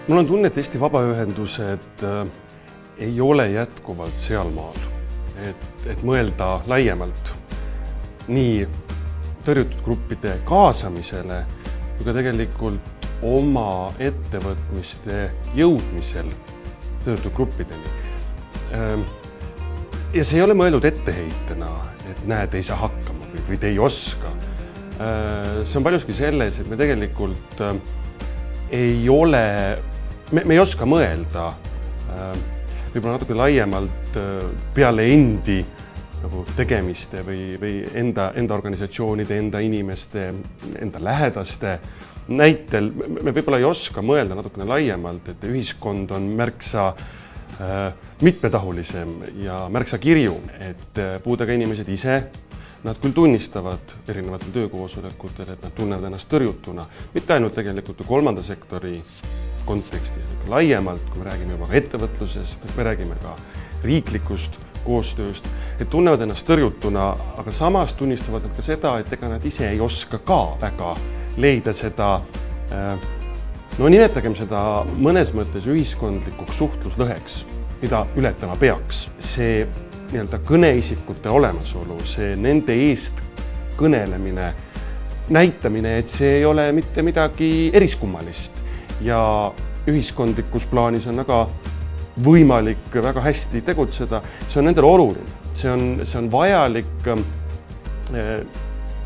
Mul on tunne, et Eesti vabaühendused ei ole jätkuvalt sealmaal, et mõelda laiemalt nii tõrjutud gruppide kaasamisele, kui ka tegelikult oma ettevõtmiste jõudmisel tõrjutud gruppideni. Ja see ei ole mõeldud etteheitena, et näed, ei saa hakkama või te ei oska. See on paljuski selles, et me tegelikult me ei oska mõelda võib-olla natuke laiemalt peale endi tegemiste või enda organisatsioonide, enda inimeste, enda lähedaste näitel. Me võib-olla ei oska mõelda natukene laiemalt, et ühiskond on märksa mitmetahulisem ja märksa kirjum, et puudega inimesed ise, nad küll tunnistavad erinevatel töökoosolekutel, et nad tunnevad ennast tõrjutuna, mitte ainult tegelikult kolmanda sektori kontekstis, laiemalt, kui me räägime juba ettevõtlusest, me räägime ka riiklikust koostööst, et tunnevad ennast tõrjutuna, aga samas tunnistavad nad ka seda, et ega nad ise ei oska ka väga leida seda, no nimetagem seda mõnes mõttes ühiskondlikuks suhtluslõheks, mida ületama peaks. See nii-öelda kõneisikute olemasolu, see nende eest kõnelemine, näitamine, et see ei ole mitte midagi eriskummalist ja ühiskondlikus plaanis on väga võimalik väga hästi tegutseda, see on nendele oluline. See on vajalik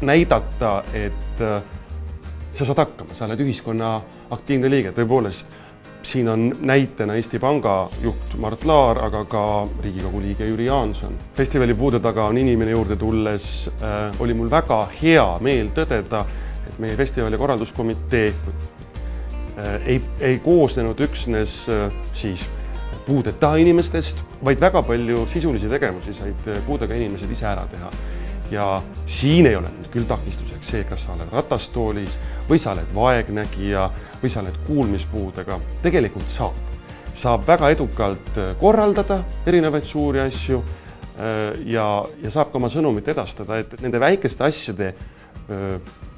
näidata, et sa saad hakkama, sa oled ühiskonna aktiivne liige, tõepoolest. Siin on näitena Eesti Panga juht Mart Laar, aga ka Riigikogu liige Jüri Jaanson. Festivali puude taga on inimene juurde tulles, oli mul väga hea meel tõdeda, et meie festivali korralduskomitee ei koosnenud üksnes siis puudeta inimestest, vaid väga palju sisulisi tegevusi said puudega inimesed ise ära teha. Ja siin ei ole küll takistuseks see, kas sa oled ratastoolis või sa oled vaegnägija või sa oled kuulmispuudega. Tegelikult saab väga edukalt korraldada erinevaid suuri asju ja saab ka oma sõnumit edastada, et nende väikeste asjade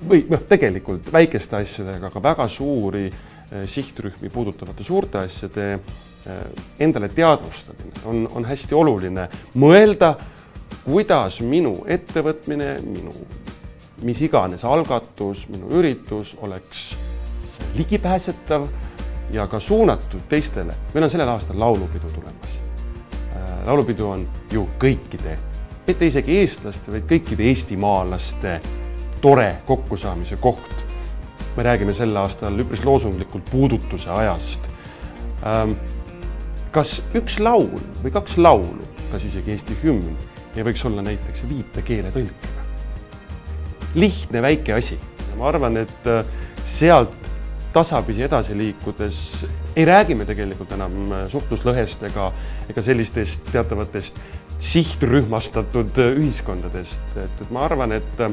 või tegelikult väikeste asjadega ka väga suuri sihtrühmi puudutavate suurte asjade endale teadvustamine on hästi oluline. Mõelda, kuidas minu ettevõtmine, mis iganes algatus, minu üritus oleks ligipääsetav ja ka suunatud teistele. Meil on sellel aastal laulupidu tulemas. Laulupidu on ju kõikide, mitte isegi eestlaste, vaid kõikide eestimaalaste tore kokkusaamise koht. Me räägime sel aastal üpris loosunglikult puudutuse ajast. Kas üks laul või kaks laulu, kas isegi Eesti hümn, ei võiks olla näiteks viipekeele tõlkega? Lihtne väike asi. Ma arvan, et sealt tasapisi edasi liikudes ei räägi me tegelikult enam suhtluslõhest ega sellistest teatavatest sihtrühmastatud ühiskondadest. Et ma arvan, et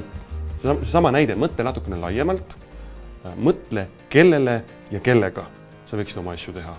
seesama näide, mõtle natukene laiemalt, mõtle kellele ja kellega sa võiksid oma asju teha.